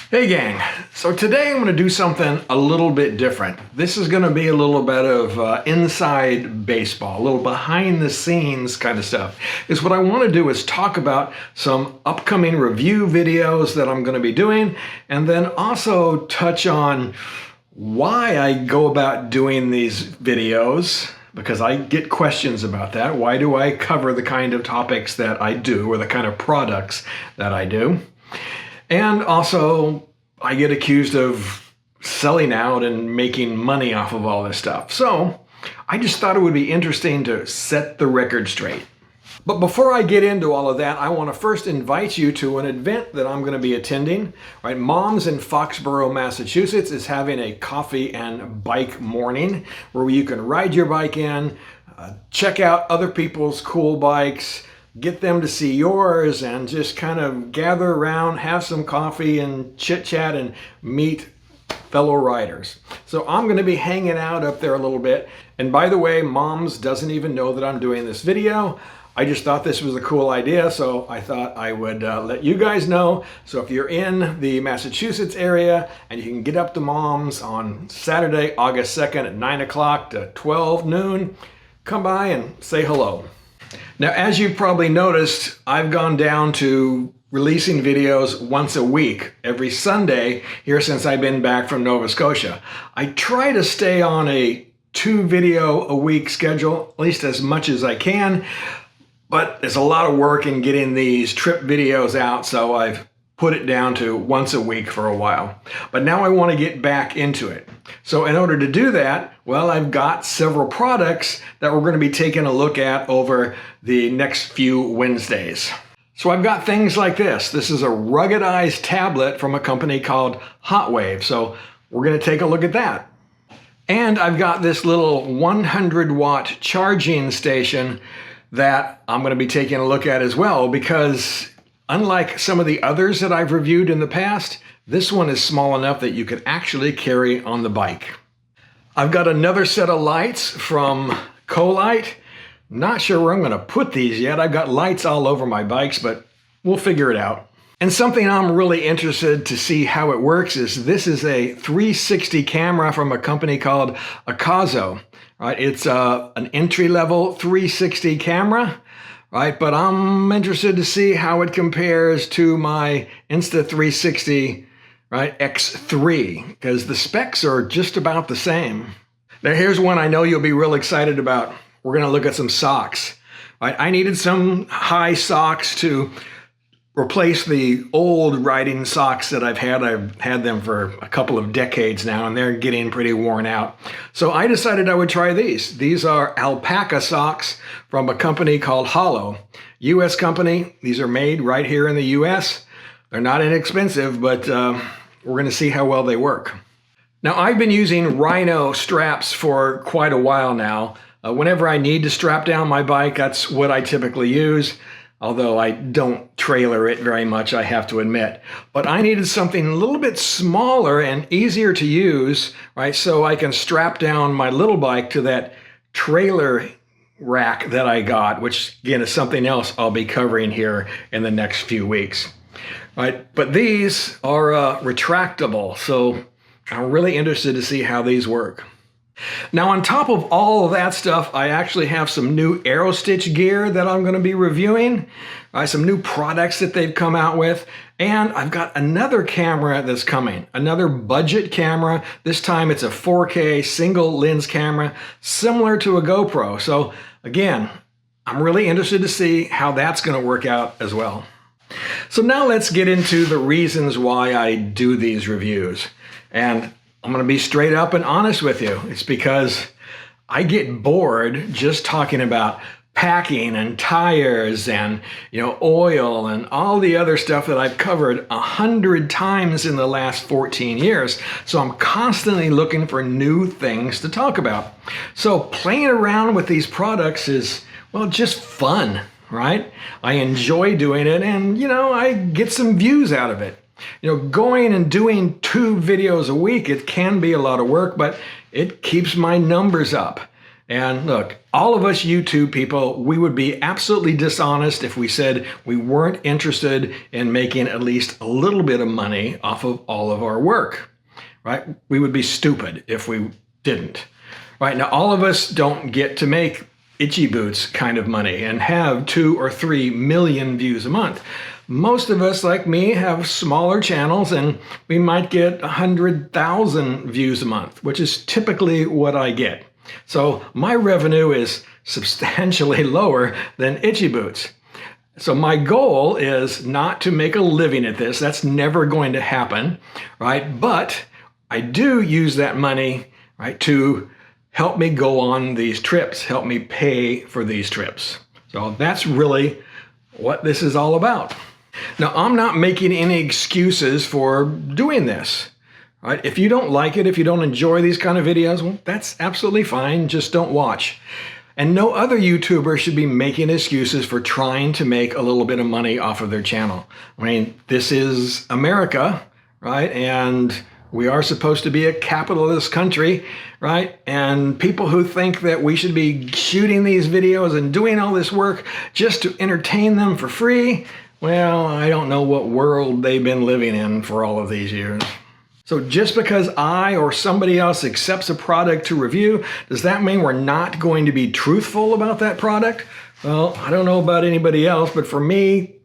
Hey gang, so today I'm going to do something a little bit different. This is going to be a little bit of inside baseball, a little behind the scenes kind of stuff. Is what I want to do is talk about some upcoming review videos that I'm going to be doing, and then also touch on why I go about doing these videos, because I get questions about that. Why do I cover the kind of topics that I do, or the kind of products that I do? And also, I get accused of selling out and making money off of all this stuff. So I just thought it would be interesting to set the record straight. But before I get into all of that, I want to first invite you to an event that I'm going to be attending. Right, Moms in Foxboro, Massachusetts is having a coffee and bike morning where you can ride your bike in, check out other people's cool bikes, get them to see yours, and just kind of gather around, have some coffee and chit chat and meet fellow riders. So I'm going to be hanging out up there a little bit. And by the way, Moms doesn't even know that I'm doing this video. I just thought this was a cool idea, so I thought I would let you guys know. So if you're in the Massachusetts area and you can get up to Moms on Saturday, August 2nd at 9 o'clock to 12 noon, come by and say hello. Now, as you've probably noticed, I've gone down to releasing videos once a week, every Sunday, here since I've been back from Nova Scotia. I try to stay on a 2-video-a-week schedule, at least as much as I can, but there's a lot of work in getting these trip videos out, so I've put it down to once a week for a while. But now I want to get back into it. So in order to do that, well, I've got several products that we're going to be taking a look at over the next few Wednesdays. So I've got things like this. This is a ruggedized tablet from a company called Hot Wave. So we're going to take a look at that. And I've got this little 100-watt charging station that I'm going to be taking a look at as well, because unlike some of the others that I've reviewed in the past, this one is small enough that you can actually carry on the bike. I've got another set of lights from COLITE. Not sure where I'm going to put these yet. I've got lights all over my bikes, but we'll figure it out. And something I'm really interested to see how it works is this is a 360 camera from a company called AEROSTICH. Right? It's an entry-level 360 camera. Right, but I'm interested to see how it compares to my Insta360, right, X3, because the specs are just about the same. Now here's one I know you'll be real excited about. We're going to look at some socks. Right, I needed some high socks to replace the old riding socks that I've had. I've had them for a couple of decades now, and they're getting pretty worn out. So I decided I would try these. These are alpaca socks from a company called Hollow. US company. These are made right here in the US. They're not inexpensive, but we're going to see how well they work. Now, I've been using Rhino straps for quite a while now. Whenever I need to strap down my bike, that's what I typically use. Although I don't trailer it very much, I have to admit. But I needed something a little bit smaller and easier to use, right? So I can strap down my little bike to that trailer rack that I got, which again is something else I'll be covering here in the next few weeks. Right? But these are retractable, so I'm really interested to see how these work. Now, on top of all of that stuff, I actually have some new AEROSTICH gear that I'm going to be reviewing, some new products that they've come out with, and I've got another camera that's coming, another budget camera. This time it's a 4K single lens camera, similar to a GoPro. So again, I'm really interested to see how that's going to work out as well. So now let's get into the reasons why I do these reviews. And I'm going to be straight up and honest with you. It's because I get bored just talking about packing and tires and, oil and all the other stuff that I've covered 100 times in the last 14 years. So I'm constantly looking for new things to talk about. So playing around with these products is, well, just fun, right? I enjoy doing it, and, I get some views out of it. Going and doing 2 videos a week, it can be a lot of work, but it keeps my numbers up. And look, all of us YouTube people, we would be absolutely dishonest if we said we weren't interested in making at least a little bit of money off of all of our work, right? We would be stupid if we didn't. Right now, all of us don't get to make itchy boots kind of money and have 2 or 3 million views a month. Most of us, like me, have smaller channels and we might get 100,000 views a month, which is typically what I get. So my revenue is substantially lower than itchy boots. So my goal is not to make a living at this. That's never going to happen, right? But I do use that money, right, to help me go on these trips, help me pay for these trips. So that's really what this is all about. Now, I'm not making any excuses for doing this. Right? If you don't like it, if you don't enjoy these kind of videos, well, that's absolutely fine. Just don't watch. And no other YouTuber should be making excuses for trying to make a little bit of money off of their channel. I mean, this is America, right? And we are supposed to be a capitalist country, right? And people who think that we should be shooting these videos and doing all this work just to entertain them for free, well, I don't know what world they've been living in for all of these years. So just because I or somebody else accepts a product to review, does that mean we're not going to be truthful about that product? Well, I don't know about anybody else, but for me,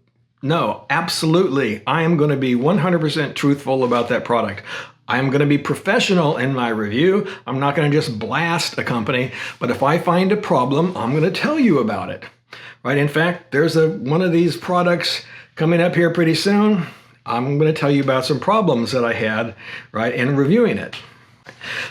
no, absolutely. I am going to be 100% truthful about that product. I'm going to be professional in my review. I'm not going to just blast a company, but if I find a problem, I'm going to tell you about it. Right? In fact, there's one of these products coming up here pretty soon. I'm going to tell you about some problems that I had, right, in reviewing it.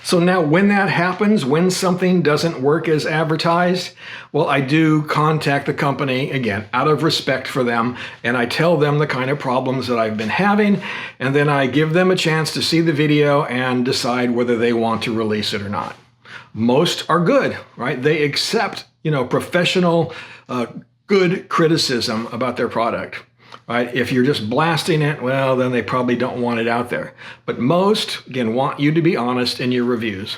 So now when that happens, when something doesn't work as advertised, well, I do contact the company, again, out of respect for them, and I tell them the kind of problems that I've been having, and then I give them a chance to see the video and decide whether they want to release it or not. Most are good, right? They accept, professional, good criticism about their product. Right? If you're just blasting it, well, then they probably don't want it out there. But most, again, want you to be honest in your reviews.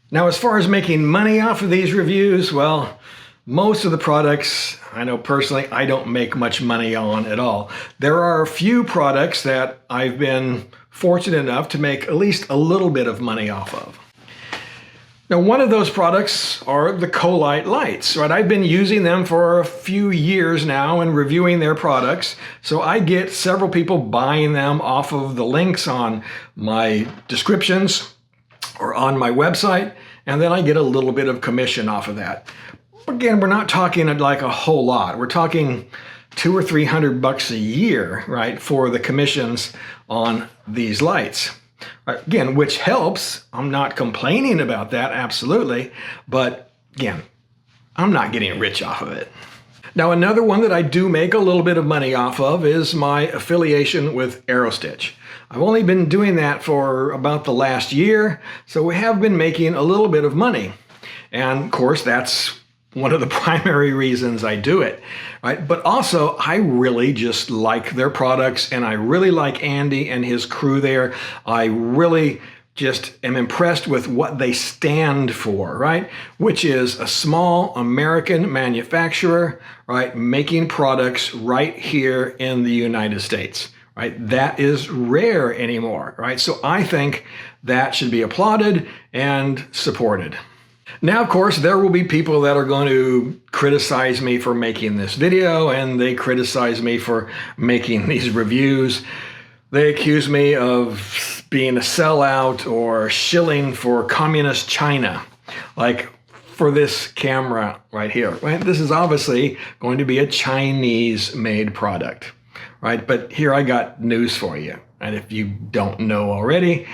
Now, as far as making money off of these reviews, well, most of the products, I know personally, I don't make much money on at all. There are a few products that I've been fortunate enough to make at least a little bit of money off of. Now, one of those products are the Colite lights, right? I've been using them for a few years now and reviewing their products. So I get several people buying them off of the links on my descriptions or on my website. And then I get a little bit of commission off of that. Again, we're not talking like a whole lot. We're talking $200 or $300 a year, right, for the commissions on these lights. Right, again, which helps. I'm not complaining about that, absolutely. But again, I'm not getting rich off of it. Now, another one that I do make a little bit of money off of is my affiliation with AEROSTICH. I've only been doing that for about the last year, so we have been making a little bit of money. And of course, that's one of the primary reasons I do it, right? But also, I really just like their products, and I really like Andy and his crew there. I really just am impressed with what they stand for, right? Which is a small American manufacturer, right? Making products right here in the United States, right? That is rare anymore, right? So I think that should be applauded and supported. Now, of course, there will be people that are going to criticize me for making this video, and they criticize me for making these reviews. They accuse me of being a sellout or shilling for communist China, like for this camera right here. Right? This is obviously going to be a Chinese-made product, right? But here I got news for you, and if you don't know already,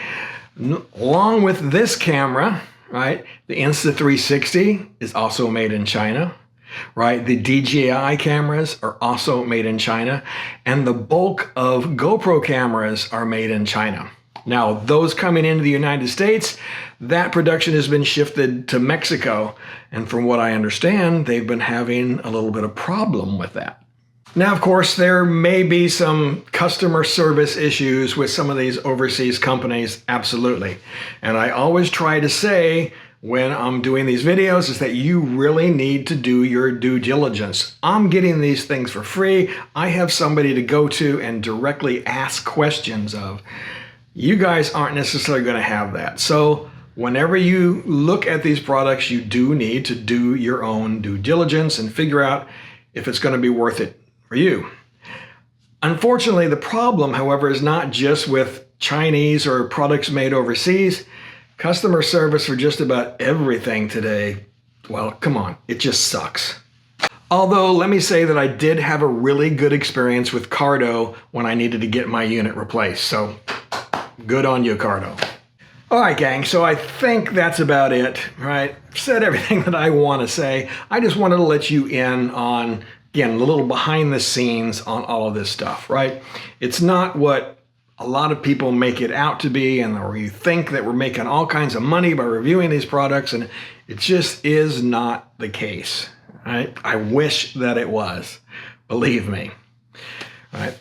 along with this camera, right, the Insta360 is also made in China, right? The DJI cameras are also made in China, and the bulk of GoPro cameras are made in China. Now, those coming into the United States, that production has been shifted to Mexico, and from what I understand, they've been having a little bit of problem with that. Now, of course, there may be some customer service issues with some of these overseas companies, absolutely. And I always try to say when I'm doing these videos is that you really need to do your due diligence. I'm getting these things for free. I have somebody to go to and directly ask questions of. You guys aren't necessarily going to have that. So whenever you look at these products, you do need to do your own due diligence and figure out if it's going to be worth it for you. Unfortunately, the problem, however, is not just with Chinese or products made overseas. Customer service for just about everything today, well, come on, it just sucks. Although, let me say that I did have a really good experience with Cardo when I needed to get my unit replaced. So, good on you, Cardo. All right, gang, so I think that's about it, right? I've said everything that I want to say. I just wanted to let you in on, again, a little behind the scenes on all of this stuff, right? It's not what a lot of people make it out to be, and or you think that we're making all kinds of money by reviewing these products, and it just is not the case, right? I wish that it was, believe me, right?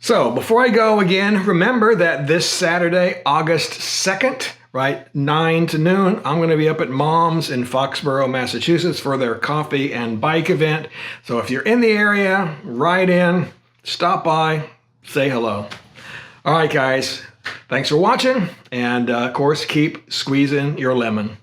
So before I go again, remember that this Saturday, August 2nd, right, 9 to noon, I'm going to be up at Mom's in Foxboro, Massachusetts for their coffee and bike event. So if you're in the area, ride in, stop by, say hello. All right, guys, thanks for watching, and of course, keep squeezing your lemon.